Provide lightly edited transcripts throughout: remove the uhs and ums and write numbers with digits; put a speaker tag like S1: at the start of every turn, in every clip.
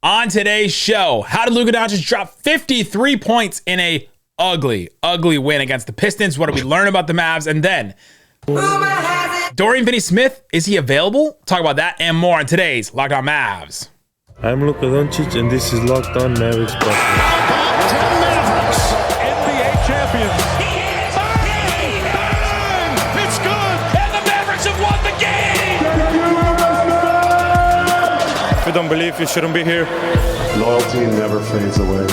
S1: On today's show, how did Luka Doncic drop 53 points in a ugly win against the Pistons? What did we learn about the Mavs? And then, Dorian Finney-Smith, is he available? Talk about that and more on today's Locked On Mavs.
S2: I'm Luka Doncic, and this is Locked On Mavericks podcast.
S3: Mavericks, NBA champions. Bang! It's good, and the Mavericks have won the game.
S2: If you don't believe, you shouldn't be here.
S4: Loyalty never fades away.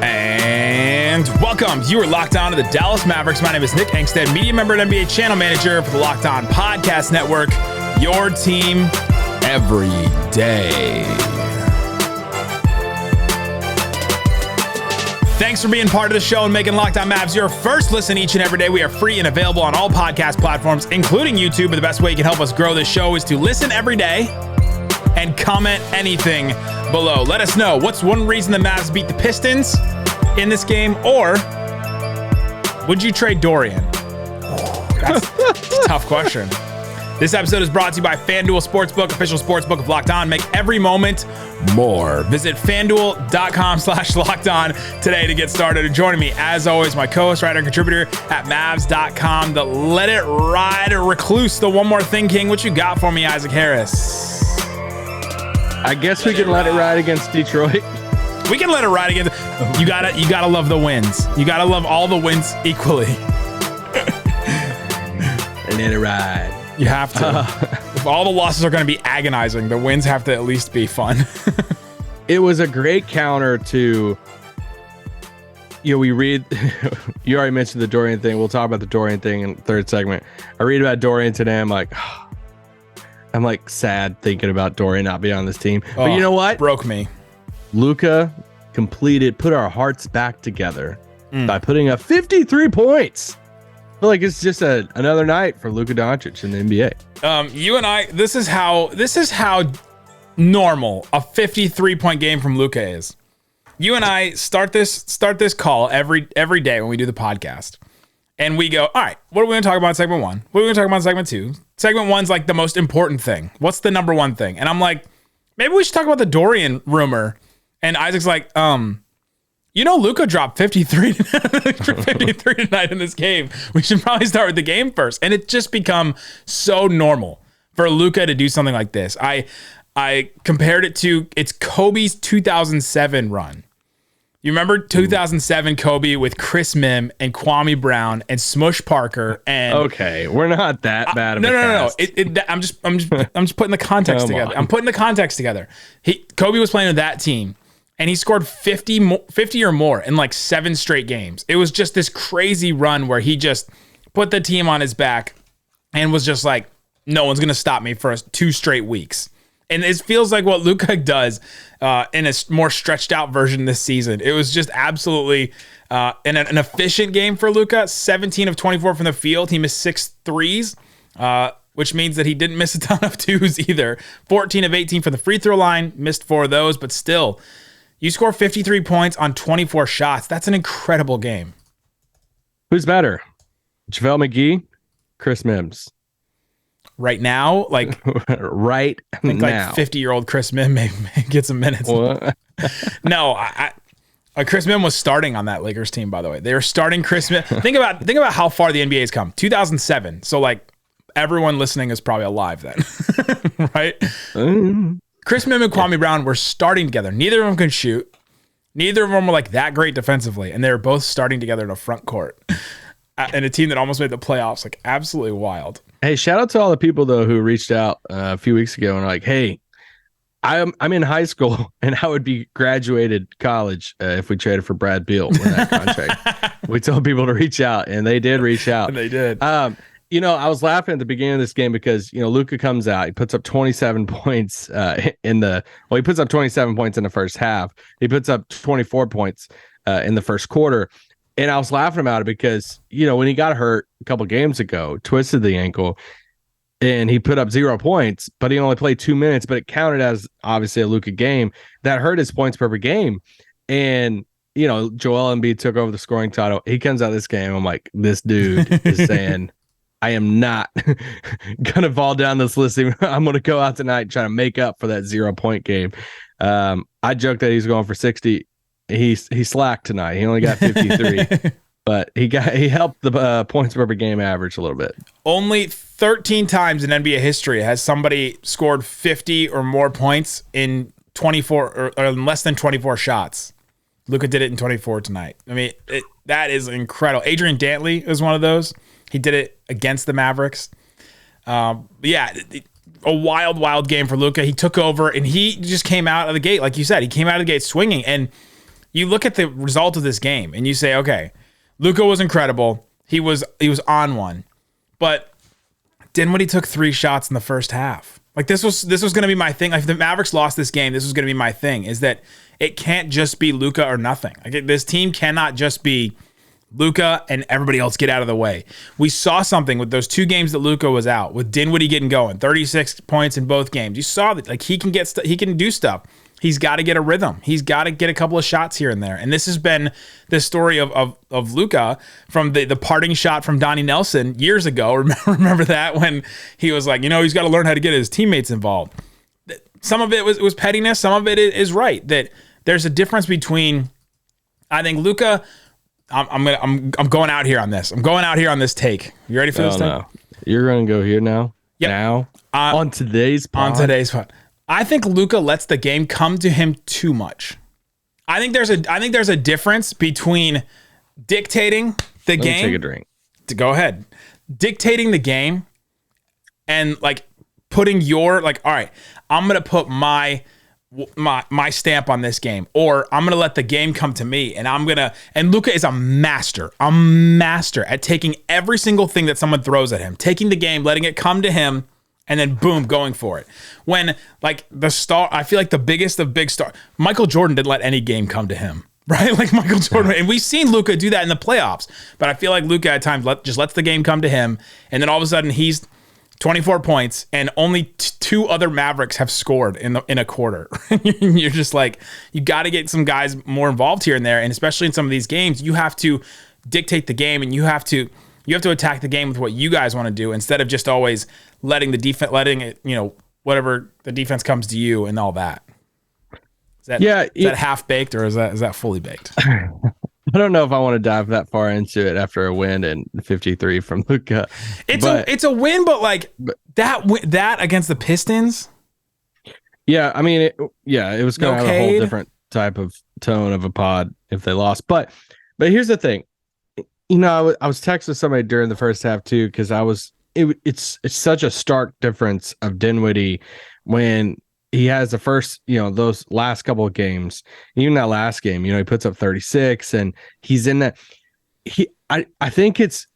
S1: And welcome. You are locked on to the Dallas Mavericks. My name is Nick Angstadt, media member and NBA channel manager for the Locked On Podcast Network. Your team every day. Thanks for being part of the show and making Locked On Mavs your first listen each and every day. We are free and available on all podcast platforms, including YouTube. But the best way you can help us grow this show is to listen every day and comment anything below. Let us know what's one reason the Mavs beat the Pistons in this game, or would you trade Dorian? That's a tough question. This episode is brought to you by FanDuel Sportsbook, official sportsbook of Locked On. Make every moment more. Visit FanDuel.com/LockedOn today to get started. And joining me, as always, my co-host, writer, and contributor at Mavs.com, the Let It Ride recluse, the One More Thing King. What you got for me, Isaac Harris?
S5: I guess we can let it ride against Detroit.
S1: We can let it ride against. You gotta love the wins. You gotta love all the wins equally.
S5: And let it ride.
S1: You have to. If all the losses are going to be agonizing, the wins have to at least be fun.
S5: It was a great counter to, we read, you already mentioned the Dorian thing. We'll talk about the Dorian thing in the third segment. I read about Dorian today. I'm like sad thinking about Dorian not being on this team. But you know what?
S1: Broke me.
S5: Luka put our hearts back together by putting up 53 points. I feel like it's just another night for Luka Doncic in the NBA.
S1: You and I, this is how normal a 53-point game from Luka is. You and I start this call every day when we do the podcast. And we go, all right, what are we going to talk about in segment one? What are we going to talk about in segment two? Segment one's like the most important thing. What's the number one thing? And I'm like, maybe we should talk about the Dorian rumor. And Isaac's like, Luka dropped 53 tonight in this game. We should probably start with the game first. And it's just become so normal for Luka to do something like this. I compared it to it's Kobe's 2007 run. You remember 2007 Kobe with Chris Mim and Kwame Brown and Smush Parker and
S5: okay, we're not that bad.
S1: No. I'm just putting the context together. I'm putting the context together. Kobe was playing with that team. And he scored 50 or more in like 7 straight games. It was just this crazy run where he just put the team on his back and was just like, no one's going to stop me for 2 straight weeks. And it feels like what Luka does in a more stretched out version this season. It was just absolutely an efficient game for Luka. 17 of 24 from the field. He missed 6 threes, which means that he didn't miss a ton of twos either. 14 of 18 from the free throw line. Missed 4 of those, but still. You score 53 points on 24 shots. That's an incredible game.
S5: Who's better? JaVale McGee, Chris Mims.
S1: Right now, like
S5: right
S1: I think
S5: now.
S1: Like 50-year-old Chris Mim may get some minutes. No, Chris Mim was starting on that Lakers team, by the way. They were starting Chris Mim. Think about how far the NBA has come. 2007. So like everyone listening is probably alive then. Right? Chris Mim and Kwame Brown were starting together. Neither of them could shoot. Neither of them were like that great defensively. And they were both starting together in a front court. And a team that almost made the playoffs. Like absolutely wild.
S5: Hey, shout out to all the people though who reached out a few weeks ago and were like, hey, I'm in high school and I would be graduated college if we traded for Brad Beal with that contract. We told people to reach out and they did reach out.
S1: And they did.
S5: I was laughing at the beginning of this game because, Luka comes out, he puts up 27 points he puts up 27 points in the first half. He puts up 24 points in the first quarter. And I was laughing about it because, when he got hurt a couple games ago, twisted the ankle and he put up 0 points, but he only played 2 minutes, but it counted as obviously a Luka game that hurt his points per game. And, Joel Embiid took over the scoring title. He comes out of this game. I'm like, this dude is saying, I am not gonna fall down this list. I'm gonna go out tonight and try to make up for that 0-point game. I joked that he's going for 60. He slacked tonight. He only got 53, but he helped the points per game average a little bit.
S1: Only 13 times in NBA history has somebody scored 50 or more points in 24 or less than 24 shots. Luka did it in 24 tonight. I mean, that is incredible. Adrian Dantley is one of those. He did it against the Mavericks. A wild game for Luka. He took over and he just came out of the gate, like you said. He came out of the gate swinging. And you look at the result of this game and you say, okay, Luka was incredible. He was on one, but Dinwiddie took 3 shots in the first half. Like this was going to be my thing. Like if the Mavericks lost this game, this was going to be my thing. Is that it can't just be Luka or nothing. Like this team cannot just be Luka and everybody else get out of the way. We saw something with those 2 games that Luka was out, with Dinwiddie getting going, 36 points in both games. You saw that like he can do stuff. He's got to get a rhythm. He's got to get a couple of shots here and there. And this has been the story of Luka from the parting shot from Donnie Nelson years ago. Remember that when he was like, he's got to learn how to get his teammates involved. Some of it was pettiness. Some of it is right. That there's a difference between, I think Luka, I'm going out here on this. I'm going out here on this take. You ready for this take? No.
S5: You're going to go here now?
S1: Yep.
S5: Now? On today's pod?
S1: On today's pod. I think Luka lets the game come to him too much. I think there's a difference between dictating the game.
S5: Let me take a drink.
S1: Go ahead. Dictating the game and like putting your all right, I'm going to put my stamp on this game, or I'm going to let the game come to me and Luka is a master at taking every single thing that someone throws at him, taking the game, letting it come to him, and then boom, going for it. When like the star, I feel like the biggest of big star, Michael Jordan didn't let any game come to him, right? Like Michael Jordan, and we've seen Luka do that in the playoffs, but I feel like Luka at times just lets the game come to him, and then all of a sudden he's 24 points, and only 2 other Mavericks have scored in a quarter. You're just like, you got to get some guys more involved here and there, and especially in some of these games, you have to dictate the game, and you have to attack the game with what you guys want to do instead of just always letting it, whatever the defense comes to you and all that. Is that half baked or is that fully baked?
S5: I don't know if I want to dive that far into it after a win and 53 from Luka.
S1: It's a win, but that against the Pistons.
S5: Yeah, I mean, it was going to have a whole different type of tone of a pod if they lost. But here's the thing. I was texting somebody during the first half too, because it's such a stark difference of Dinwiddie when he has the first, those last couple of games, even that last game, he puts up 36 and he's in that. I think it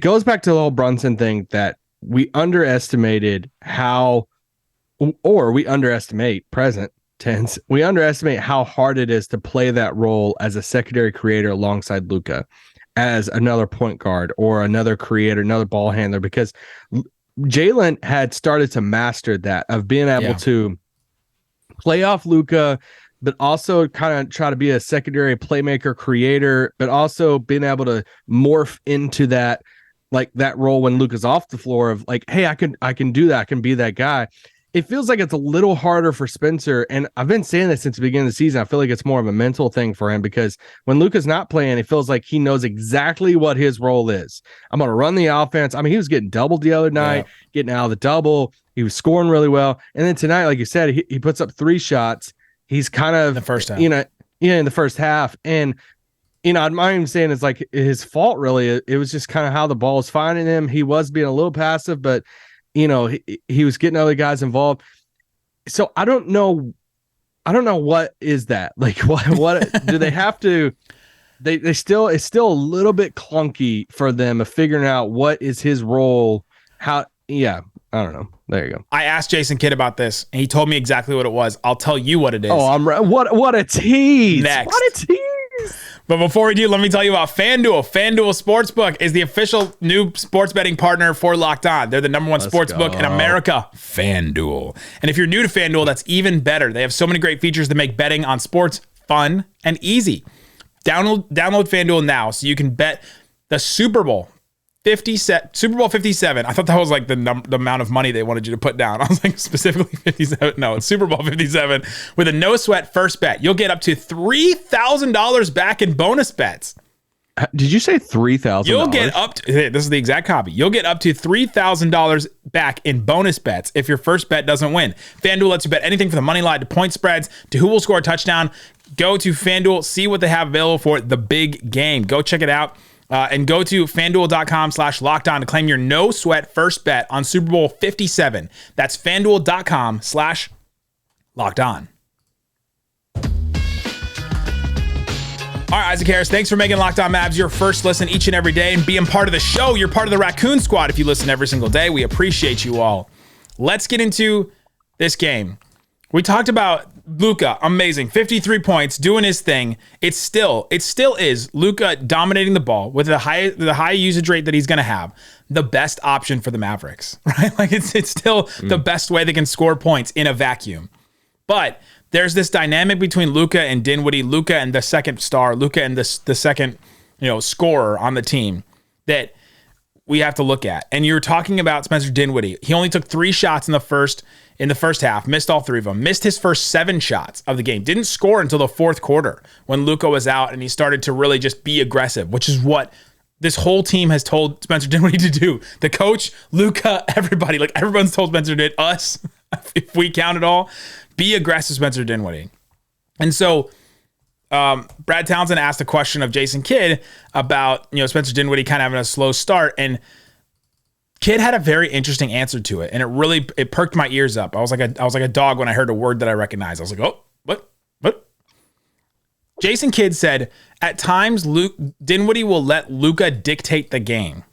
S5: goes back to the whole Brunson thing that we underestimated we underestimate present tense. We underestimate how hard it is to play that role as a secondary creator alongside Luka, as another point guard or another creator, another ball handler, because Jalen had started to master that of being able to play off Luka, but also kind of try to be a secondary playmaker creator, but also being able to morph into that, like that role when Luka's off the floor of like, hey, I can do that. I can be that guy. It feels like it's a little harder for Spencer. And I've been saying this since the beginning of the season. I feel like it's more of a mental thing for him because when Luka's not playing, it feels like he knows exactly what his role is. I'm going to run the offense. I mean, he was getting doubled the other night, getting out of the double. He was scoring really well. And then tonight, like you said, he puts up 3 shots. He's kind of,
S1: the first half.
S5: in the first half. And, I'm not even saying it's like his fault, really. It was just kind of how the ball was finding him. He was being a little passive, but he was getting other guys involved. So I don't know what is that? Like what do they have to it's still a little bit clunky for them of figuring out what is his role. I don't know. There you go.
S1: I asked Jason Kidd about this and he told me exactly what it was. I'll tell you what it is.
S5: Oh, what a tease.
S1: Next.
S5: What a tease.
S1: But before we do, let me tell you about FanDuel. FanDuel Sportsbook is the official new sports betting partner for Locked On. They're the #1 sportsbook in America. FanDuel. And if you're new to FanDuel, that's even better. They have so many great features to make betting on sports fun and easy. Download FanDuel now so you can bet the Super Bowl Super Bowl 57. I thought that was like the amount of money they wanted you to put down. I was like, specifically 57. No, it's Super Bowl 57 with a no sweat first bet. You'll get up to $3,000 back in bonus bets.
S5: Did you say $3,000?
S1: You'll get up to, this is the exact copy. You'll get up to $3,000 back in bonus bets if your first bet doesn't win. FanDuel lets you bet anything from the money line to point spreads to who will score a touchdown. Go to FanDuel, see what they have available for the big game. Go check it out. And go to FanDuel.com/lockedon to claim your no sweat first bet on Super Bowl 57. That's FanDuel.com/lockedon. All right, Isaac Harris, thanks for making Locked On Mavs your first listen each and every day and being part of the show. You're part of the Raccoon Squad if you listen every single day. We appreciate you all. Let's get into this game. We talked about Luka, amazing, 53 points, doing his thing. It still is Luka dominating the ball with the high usage rate that he's going to have. The best option for the Mavericks, right? Like it's still the best way they can score points in a vacuum. But there's this dynamic between Luka and Dinwiddie, Luka and the second star, Luka and the second, scorer on the team that we have to look at. And you're talking about Spencer Dinwiddie. He only took 3 shots in the first half, missed all 3 of them, missed his first 7 shots of the game, didn't score until the fourth quarter when Luka was out and he started to really just be aggressive, which is what this whole team has told Spencer Dinwiddie to do. The coach, Luka, everybody, like everyone's told Spencer Dinwiddie, us, if we count it all, be aggressive, Spencer Dinwiddie. And so Brad Townsend asked a question of Jason Kidd about, Spencer Dinwiddie kind of having a slow start, and Kidd had a very interesting answer to it, and it perked my ears up. I was like a dog when I heard a word that I recognized. I was like, oh, what? Jason Kidd said, at times Dinwiddie will let Luka dictate the game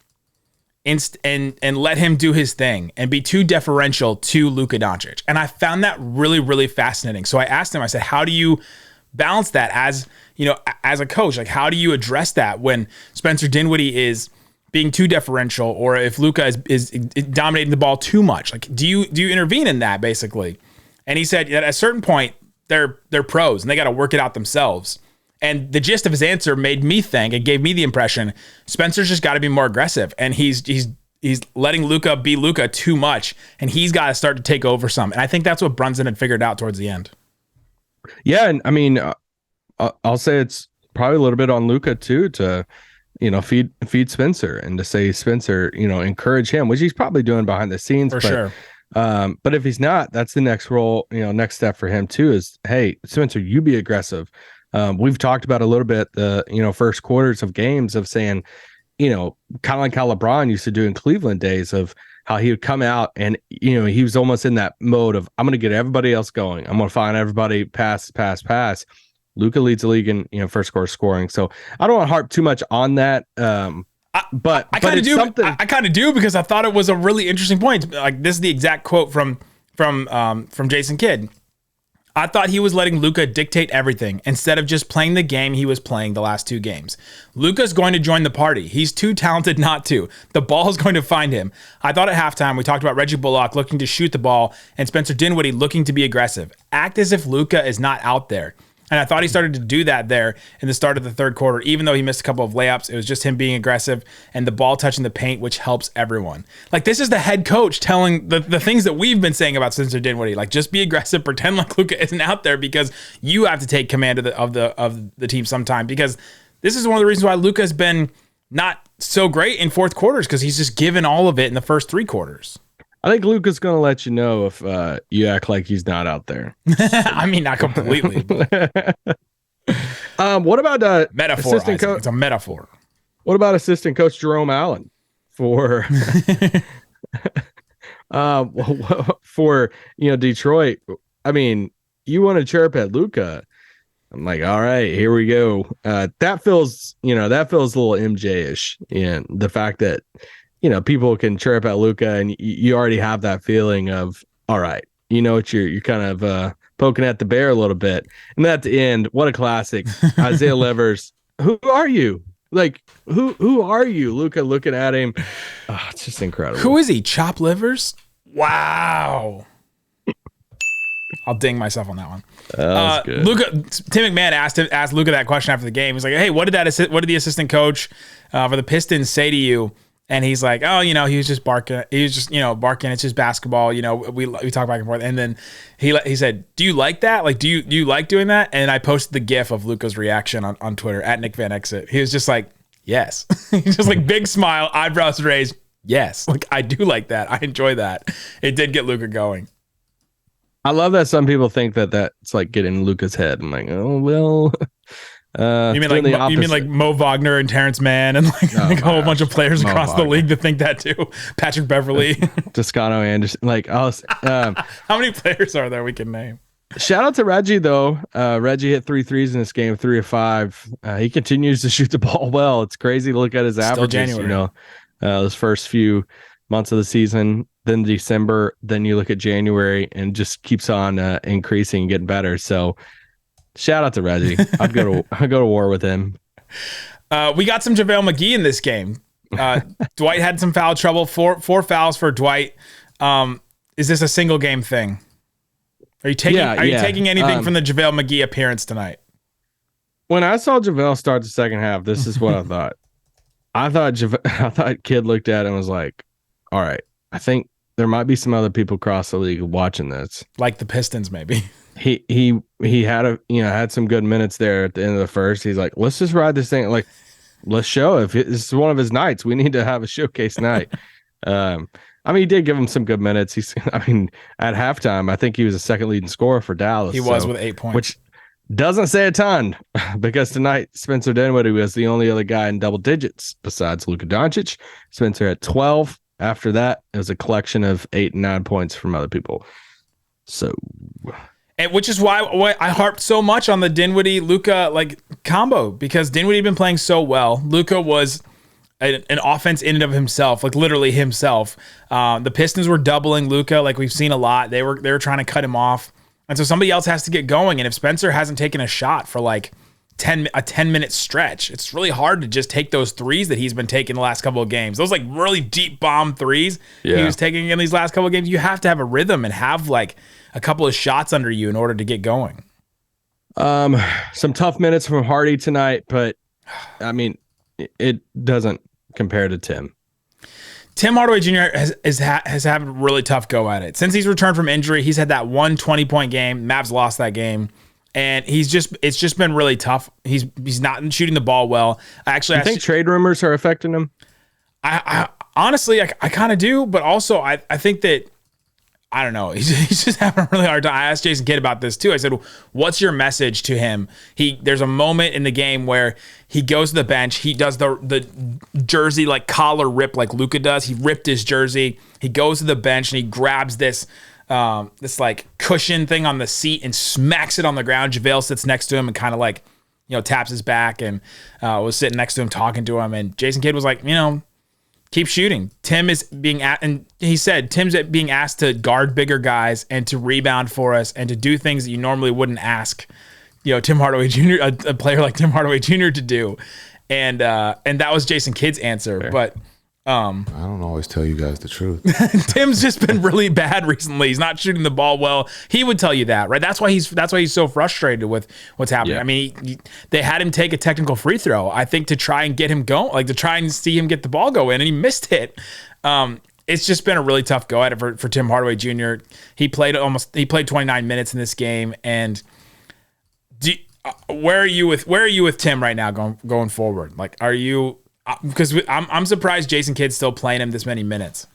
S1: and let him do his thing and be too deferential to Luka Doncic. And I found that really, really fascinating. So I asked him, I said, how do you balance that as a coach? Like, how do you address that when Spencer Dinwiddie is being too deferential, or if Luka is dominating the ball too much? Like, do you intervene in that, basically? And he said that at a certain point, they're pros and they got to work it out themselves. And the gist of his answer made me think, it gave me the impression, Spencer's just got to be more aggressive, and he's letting Luka be Luka too much, and he's got to start to take over some. And I think that's what Brunson had figured out towards the end.
S5: Yeah, and I mean, I'll say it's probably a little bit on Luka too to, feed Spencer and to say, Spencer, encourage him, which he's probably doing behind the scenes
S1: for sure.
S5: But if he's not, that's the next role, next step for him too is, hey, Spencer, you be aggressive. We've talked about a little bit the, first quarters of games of saying, kind of like how LeBron used to do in Cleveland days of how he would come out and, he was almost in that mode of, I'm going to get everybody else going. I'm going to find everybody pass. Luka leads the league in, first quarter scoring. So I don't want to harp too much on that. But I kind of do.
S1: I kind of do, because I thought it was a really interesting point. Like, this is the exact quote from Jason Kidd. I thought he was letting Luka dictate everything instead of just playing the game he was playing the last 2 games. Luka's going to join the party. He's too talented not to. The ball is going to find him. I thought at halftime we talked about Reggie Bullock looking to shoot the ball and Spencer Dinwiddie looking to be aggressive. Act as if Luka is not out there. And I thought he started to do that there in the start of the third quarter. Even though he missed a couple of layups, it was just him being aggressive and the ball touching the paint, which helps everyone. Like, this is the head coach telling the things that we've been saying about Spencer Dinwiddie. Like, just be aggressive, pretend like Luka isn't out there, because you have to take command of the team sometime. Because this is one of the reasons why Luka has been not so great in fourth quarters, because he's just given all of it in the first 3 quarters.
S5: I think Luka's going to let you know if you act like he's not out there.
S1: I mean, not completely.
S5: What about
S1: metaphor? Assistant coach? It's a metaphor.
S5: What about assistant coach Jerome Allen for for Detroit? I mean, you want to chirp at Luka. I'm like, all right, here we go. That feels a little MJ-ish, and the fact that people can chirp at Luka and you already have that feeling of, all right, you're kind of poking at the bear a little bit. And at the end, what a classic. Isaiah Levers, who are you? Like, who are you? Luka looking at him. Oh, it's just incredible.
S1: Who is he? Chop Livers? Wow. I'll ding myself on that one.
S5: That was good.
S1: Luka, Tim McMahon asked Luka that question after the game. He's like, hey, what did the assistant coach for the Pistons say to you And he's like, oh, he was just barking. He was just, barking. It's just basketball. We talk back and forth. And then he said, do you like that? Like, do you like doing that? And I posted the GIF of Luka's reaction on Twitter at Nick Van Exit. He was just like, yes. He's just like big smile, eyebrows raised. Yes. Like, I do like that. I enjoy that. It did get Luka going.
S5: I love that some people think that that's like getting in Luka's head. I'm like, oh, well.
S1: You mean like Mo Wagner and Terrence Mann and a whole bunch of players across the league that think that too? Patrick Beverly,
S5: Toscano Anderson.
S1: How many players are there we can name?
S5: Shout out to Reggie though. Reggie hit 3 threes in this game, 3 of 5. He continues to shoot the ball well. It's crazy to look at his averages. Those first few months of the season, then December, then you look at January, and just keeps on increasing and getting better. So. Shout out to Reggie. I'd go to war with him.
S1: We got some JaVale McGee in this game. Dwight had some foul trouble. Four fouls for Dwight. Is this a single game thing? Are you taking anything from the JaVale McGee appearance tonight?
S5: When I saw JaVale start the second half, this is what I thought. I thought Kid looked at it and was like, all right, I think there might be some other people across the league watching this.
S1: Like the Pistons, maybe.
S5: He had some good minutes there at the end of the first. He's like, let's just ride this thing. Like, let's show if this is one of his nights. We need to have a showcase night. He did give him some good minutes. At halftime, I think he was the second leading scorer for Dallas.
S1: He was with 8 points,
S5: which doesn't say a ton because tonight Spencer Dinwiddie was the only other guy in double digits besides Luka Doncic. Spencer had 12. After that, it was a collection of 8 and 9 points from other people. So.
S1: And which is why I harped so much on the Dinwiddie-Luka combo, because Dinwiddie had been playing so well. Luka was an offense in and of himself, like literally himself. The Pistons were doubling Luka, like we've seen a lot. They were trying to cut him off, and so somebody else has to get going. And if Spencer hasn't taken a shot for a 10-minute stretch, it's really hard to just take those threes that he's been taking the last couple of games. Those really deep bomb threes he was taking in these last couple of games. You have to have a rhythm and have a couple of shots under you in order to get going.
S5: Some tough minutes from Hardy tonight, but it doesn't compare to Tim.
S1: Tim Hardaway Jr. has had a really tough go at it. Since he's returned from injury, he's had that 1 20-point game. Mavs lost that game. And it's just been really tough. He's not shooting the ball well. I think
S5: trade rumors are affecting him.
S1: I honestly kind of do, but also I think that I don't know. He's just having a really hard time. I asked Jason Kidd about this too. I said, "What's your message to him?" There's a moment in the game where he goes to the bench. He does the jersey collar rip like Luka does. He ripped his jersey. He goes to the bench and he grabs this cushion thing on the seat and smacks it on the ground. JaVale sits next to him and kind of taps his back and was sitting next to him talking to him. And Jason Kidd was like, keep shooting. Tim's being asked to guard bigger guys and to rebound for us and to do things that you normally wouldn't ask, Tim Hardaway Jr., a player like Tim Hardaway Jr. to do. And that was Jason Kidd's answer.
S5: Fair.
S1: But
S6: I don't always tell you guys the truth.
S1: Tim's just been really bad recently. He's not shooting the ball well. He would tell you that, right? That's why he's so frustrated with what's happening. Yeah. They had him take a technical free throw, I think, to try and get him going, to try and see him get the ball go in, and he missed it. It's just been a really tough go at it for Tim Hardaway Jr. He played 29 minutes in this game, and where are you with Tim right now going forward? Are you? Because I'm surprised Jason Kidd's still playing him this many minutes.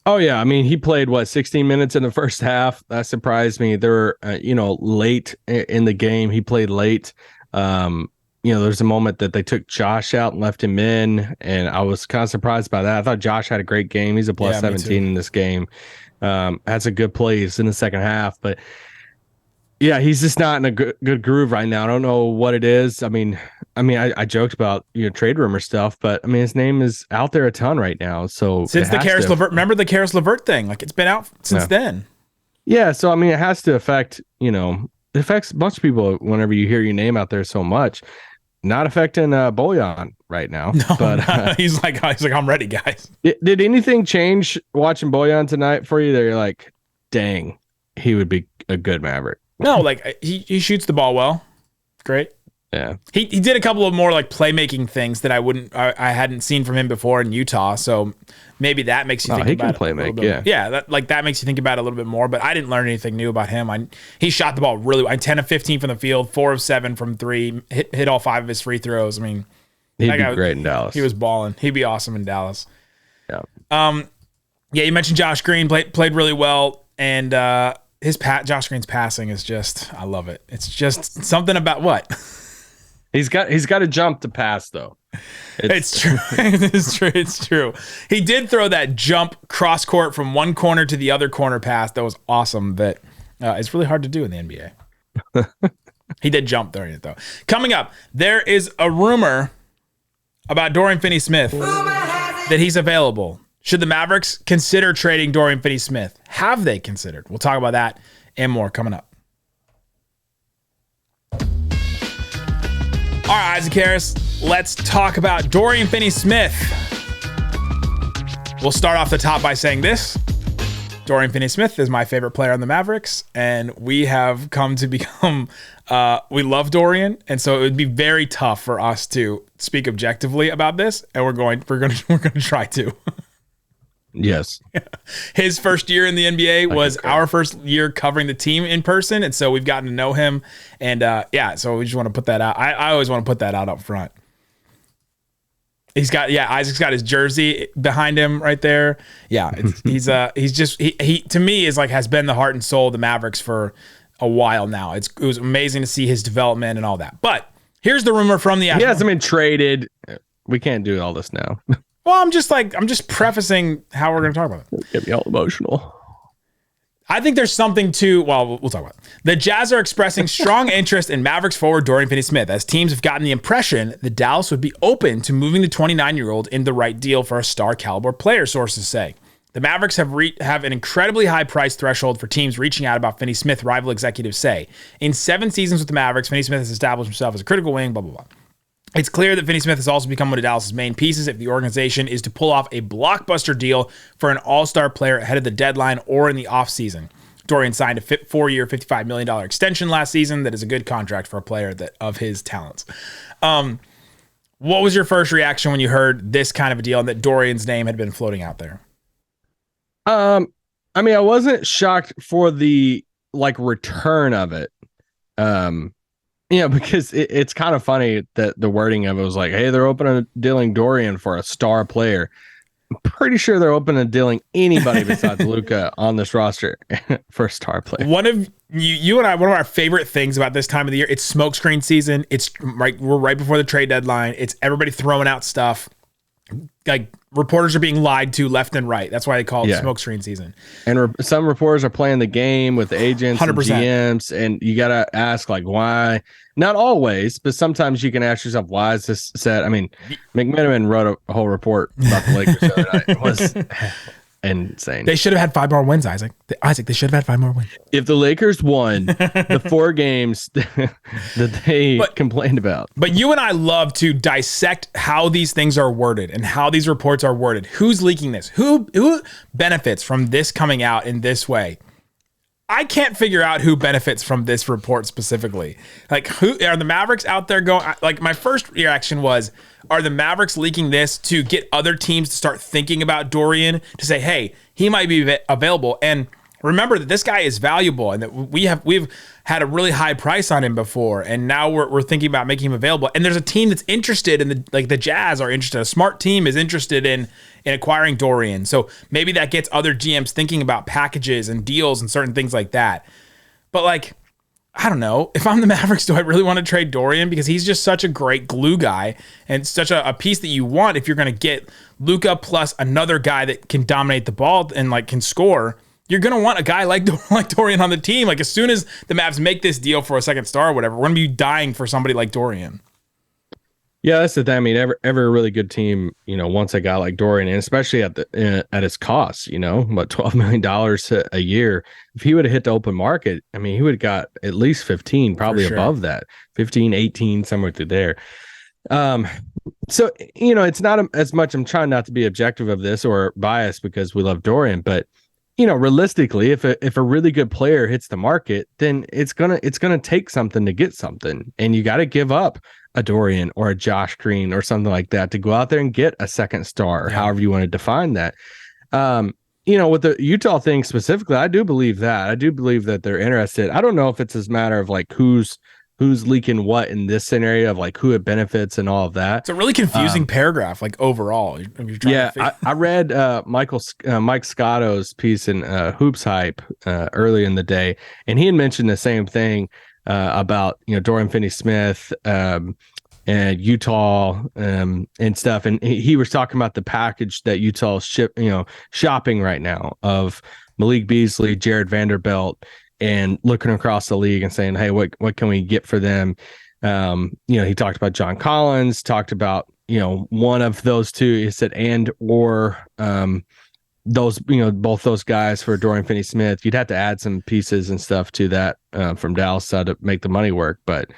S5: Oh yeah, he played 16 minutes in the first half. That surprised me. They were late in the game. He played late. There's a moment that they took Josh out and left him in, and I was kind of surprised by that. I thought Josh had a great game. He's a plus 17 in this game. Had some good plays in the second half, but yeah, he's just not in a good groove right now. I don't know what it is. I joked about trade rumor stuff, but his name is out there a ton right now. So
S1: since the Karis LeVert, remember the Karis LeVert thing? It's been out since then.
S5: Yeah, so it has to affect. It affects a bunch of people whenever you hear your name out there so much. Not affecting Bojan right now.
S1: No, but he's like I'm ready, guys.
S5: Did anything change watching Bojan tonight for you? That you're like, dang, he would be a good Maverick.
S1: No, he shoots the ball well. Great.
S5: Yeah.
S1: He did a couple of more like playmaking things that I hadn't seen from him before in Utah. So maybe that makes you think
S5: he
S1: about
S5: can
S1: it.
S5: play make, yeah.
S1: Yeah, that makes you think about it a little bit more. But I didn't learn anything new about him. He shot the ball really well. 10 of 15 from the field, 4 of 7 from 3, hit all 5 of his free throws. I mean,
S5: he'd be great in Dallas.
S1: He was balling. He'd be awesome in Dallas.
S5: Yeah.
S1: Yeah, you mentioned Josh Green played really well, and Josh Green's passing is just, I love it. It's just something about what?
S5: He's got to jump to pass though.
S1: It's true. It's true. He did throw that jump cross court from one corner to the other corner pass. That was awesome. That it's really hard to do in the NBA. He did jump during it though. Coming up, there is a rumor about Dorian Finney-Smith that he's available. Should the Mavericks consider trading Dorian Finney-Smith? Have they considered? We'll talk about that and more coming up. All right, Isaac Harris, let's talk about Dorian Finney-Smith. We'll start off the top by saying this. Dorian Finney-Smith is my favorite player on the Mavericks, and we have come to become, we love Dorian, and so it would be very tough for us to speak objectively about this, and we're going to try to.
S5: Yes.
S1: His first year in the NBA was our first year covering the team in person, and so we've gotten to know him. And so we just want to put that out. I always want to put that out up front. Isaac's got his jersey behind him right there. Yeah, he to me is like has been the heart and soul of the Mavericks for a while now. It was amazing to see his development and all that. But here's the rumor from the.
S5: He hasn't been traded. We can't do all this now.
S1: Well, I'm just prefacing how we're going to talk about it.
S5: Get me all emotional.
S1: I think there's something to, we'll talk about it. The Jazz are expressing strong interest in Mavericks forward Dorian Finney-Smith, as teams have gotten the impression that Dallas would be open to moving the 29-year-old in the right deal for a star caliber player, sources say. The Mavericks have an incredibly high price threshold for teams reaching out about Finney-Smith, rival executives say. In 7 seasons with the Mavericks, Finney-Smith has established himself as a critical wing, blah, blah, blah. It's clear that Finney-Smith has also become one of Dallas' main pieces if the organization is to pull off a blockbuster deal for an all-star player ahead of the deadline or in the offseason. Dorian signed a 4-year, $55 million extension last season. That is a good contract for a player of his talents. What was your first reaction when you heard this kind of a deal and that Dorian's name had been floating out there?
S5: I wasn't shocked for the return of it. Because it's kind of funny that the wording of it was like, hey, they're open to dealing Dorian for a star player. I'm pretty sure they're open to dealing anybody besides Luka on this roster for a star player.
S1: One of our favorite things about this time of the year, it's smokescreen season. We're right before the trade deadline. It's everybody throwing out stuff. Like reporters are being lied to left and right. That's why they call it smokescreen season. And
S5: some reporters are playing the game with agents
S1: 100%.
S5: and GMs, and you got to ask why. Not always, but sometimes you can ask yourself, why is this said? I mean, McMenamin wrote a whole report about the Lakers the other night. It was insane.
S1: They should have had 5 more wins, Isaac. They should have had 5 more wins.
S5: If the Lakers won the 4 games that they complained about.
S1: But you and I love to dissect how these things are worded and how these reports are worded. Who's leaking this? Who benefits from this coming out in this way? I can't figure out who benefits from this report specifically. Who are the Mavericks out there going? My first reaction was, are the Mavericks leaking this to get other teams to start thinking about Dorian, to say, hey, he might be available? And remember that this guy is valuable and that we've had a really high price on him before, and now we're thinking about making him available. And there's a team that's interested in the Jazz are interested. A smart team is interested in acquiring Dorian. So maybe that gets other GMs thinking about packages and deals and certain things like that. But I don't know. If I'm the Mavericks, do I really want to trade Dorian? Because he's just such a great glue guy and such a piece that you want if you're going to get Luka plus another guy that can dominate the ball and can score. You're going to want a guy like Dorian on the team. As soon as the Mavs make this deal for a second star or whatever, we're going to be dying for somebody like Dorian.
S5: Yeah, that's the thing. I mean, every really good team, wants a guy like Dorian, and especially at his cost, about $12 million a year. If he would have hit the open market, I mean, he would have got at least 15, probably above that, 15, 18, somewhere through there. So, it's not as much, I'm trying not to be objective of this or biased because we love Dorian, but realistically, if a really good player hits the market, then it's gonna take something to get something, and you got to give up a Dorian or a Josh Green or something like that to go out there and get a second star, or however you want to define that. With the Utah thing specifically, I do believe that. I do believe that they're interested. I don't know if it's a matter of like who's leaking what in this scenario, of like who it benefits and all of that.
S1: It's a really confusing paragraph, like overall.
S5: I read Mike Scotto's piece in Hoops Hype early in the day, and he had mentioned the same thing about Dorian Finney-Smith and Utah and stuff, and he was talking about the package that Utah's shopping right now of Malik Beasley, Jared Vanderbilt, and looking across the league and saying, hey, what can we get for them? He talked about John Collins, talked about, one of those two. He said, those, both those guys for Dorian Finney-Smith. You'd have to add some pieces and stuff to that from Dallas side to make the money work, but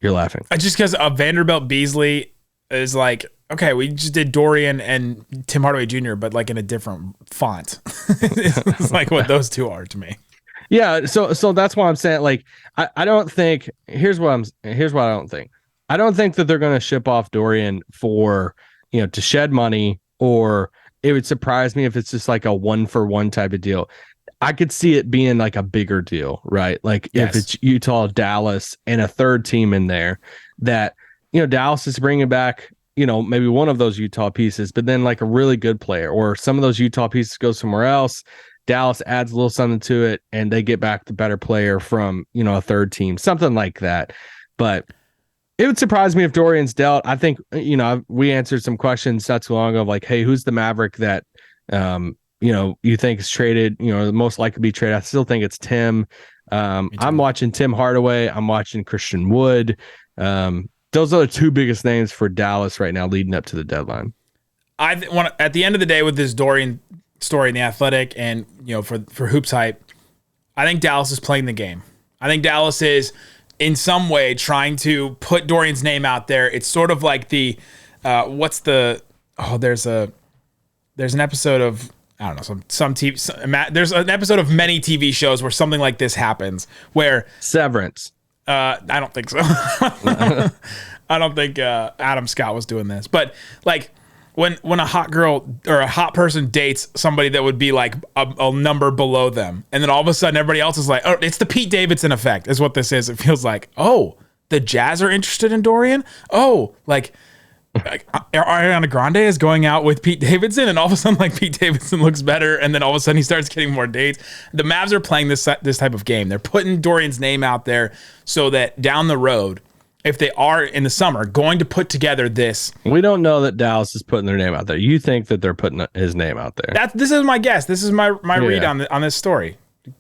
S5: you're laughing.
S1: Just because Vanderbilt Beasley is like, okay, we just did Dorian and Tim Hardaway Jr., but like in a different font. It's like what those two are to me.
S5: Yeah, so that's why I'm saying, like, I don't think here's what I don't think. I don't think that they're going to ship off Dorian for to shed money, or it would surprise me if it's just like a 1-for-1 type of deal. I could see it being like a bigger deal, right? Like if it's Utah, Dallas, and a third team in there, that Dallas is bringing back maybe one of those Utah pieces, but then like a really good player, or some of those Utah pieces go somewhere else. Dallas adds a little something to it, and they get back the better player from, a third team, something like that. But it would surprise me if Dorian's dealt. I think, we answered some questions not too long ago, like, hey, who's the Maverick that, you think is traded, the most likely to be traded? I still think it's Tim. I'm watching Tim Hardaway. I'm watching Christian Wood. Those are the two biggest names for Dallas right now leading up to the deadline.
S1: At the end of the day with this Dorian story in The Athletic and for Hoops Hype, I think Dallas is playing the game. I think Dallas is in some way trying to put Dorian's name out there. It's sort of like the there's an episode of, I don't know, there's an episode of many TV shows where something like this happens, where
S5: Severance.
S1: I don't think so. I don't think Adam Scott was doing this, but like when a hot girl or a hot person dates somebody that would be like a number below them, and then all of a sudden everybody else is like, oh, it's the Pete Davidson effect is what this is. It feels like, oh, the Jazz are interested in Dorian. Oh, like Ariana Grande is going out with Pete Davidson, and all of a sudden like Pete Davidson looks better, and then all of a sudden he starts getting more dates. The Mavs are playing this type of game. They're putting Dorian's name out there so that down the road, if they are in the summer going to put together this.
S5: We don't know that Dallas is putting their name out there. You think that they're putting his name out there.
S1: This is my guess. This is my read on this story.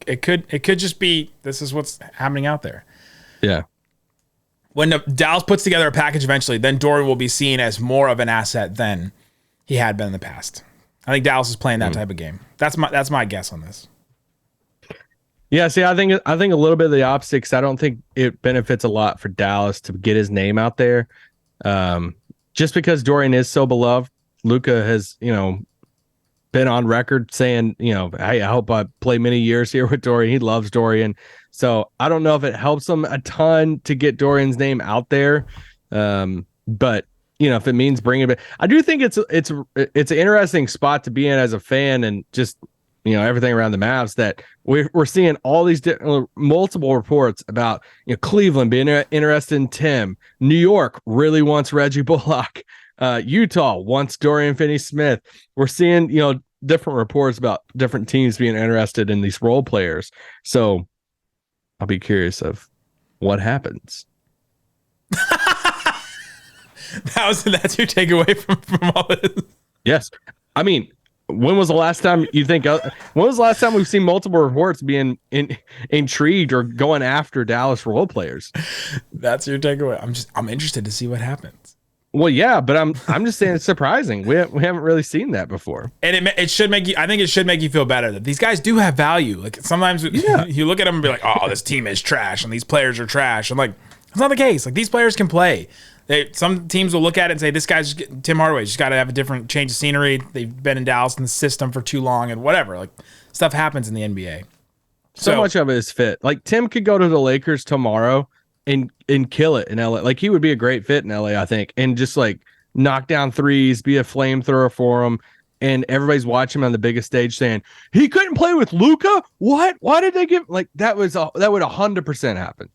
S1: It could just be this is what's happening out there.
S5: Yeah.
S1: When Dallas puts together a package eventually, then Dorian will be seen as more of an asset than he had been in the past. I think Dallas is playing that type of game. That's my guess on this.
S5: Yeah, see, I think a little bit of the opposite, because I don't think it benefits a lot for Dallas to get his name out there. Just because Dorian is so beloved, Luka has, been on record saying, hey, I hope I play many years here with Dorian. He loves Dorian. So I don't know if it helps him a ton to get Dorian's name out there. But if it means bringing it back, I do think it's an interesting spot to be in as a fan, and just, everything around the Mavs, that we're seeing all these multiple reports about, Cleveland being interested in Tim. New York really wants Reggie Bullock. Utah wants Dorian Finney-Smith. We're seeing, different reports about different teams being interested in these role players. So I'll be curious of what happens.
S1: That's your takeaway from all this.
S5: Yes. I mean, when was the last time we've seen multiple reports being intrigued or going after Dallas role players?
S1: That's your takeaway. I'm interested to see what happens.
S5: Well, yeah, but I'm just saying it's surprising. We haven't really seen that before, and it should make you. I think it should make you feel better that these guys do have value. Like sometimes you look at them and be like, "Oh, this team is trash," and these players are trash. I'm like, that's not the case. Like these players can play.
S1: Some teams will look at it and say, this guy's Tim Hardaway just got to have a different change of scenery. They've been in Dallas in the system for too long and whatever. Like, stuff happens in the NBA.
S5: So much of it is fit. Like, Tim could go to the Lakers tomorrow and kill it in LA. Like, he would be a great fit in LA, I think, and just like knock down threes, be a flamethrower for him. And everybody's watching him on the biggest stage saying, he couldn't play with Luka? What? Why did they give like that would 100% happen.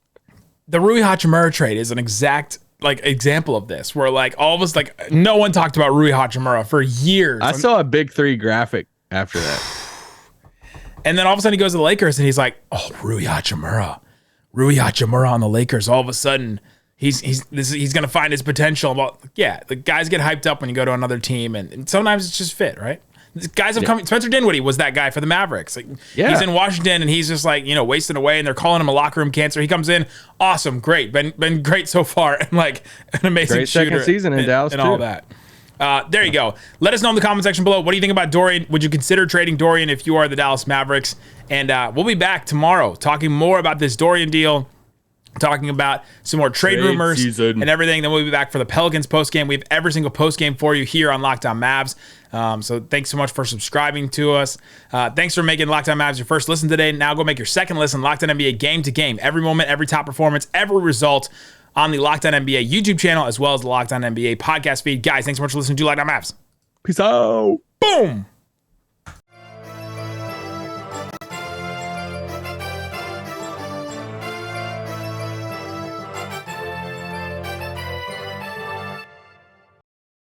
S1: The Rui Hachimura trade is an exact example of this, where like all of us, like, no one talked about Rui Hachimura for years.
S5: I saw a big 3 graphic after that.
S1: And then all of a sudden he goes to the Lakers and he's like, oh, Rui Hachimura on the Lakers. All of a sudden he's going to find his potential. Well, yeah, the guys get hyped up when you go to another team, and sometimes it's just fit, right? Guys have come. Spencer Dinwiddie was that guy for the Mavericks. Like, he's in Washington and he's just like, wasting away, and they're calling him a locker room cancer. He comes in, awesome, great, been great so far, and like an amazing
S5: great
S1: shooter
S5: second season in Dallas
S1: and
S5: too.
S1: all that. There you go. Let us know in the comment section below. What do you think about Dorian? Would you consider trading Dorian if you are the Dallas Mavericks? And we'll be back tomorrow talking more about this Dorian deal, talking about some more trade rumors
S5: season
S1: and everything. Then we'll be back for the Pelicans postgame. We have every single postgame for you here on Locked On Mavs. So thanks so much for subscribing to us. Thanks for making Locked On Mavs your first listen today. Now go make your second listen. Locked On NBA game to game. Every moment, every top performance, every result on the Locked On NBA YouTube channel, as well as the Locked On NBA podcast feed. Guys, thanks so much for listening to Locked On Mavs.
S5: Peace out.
S1: Boom.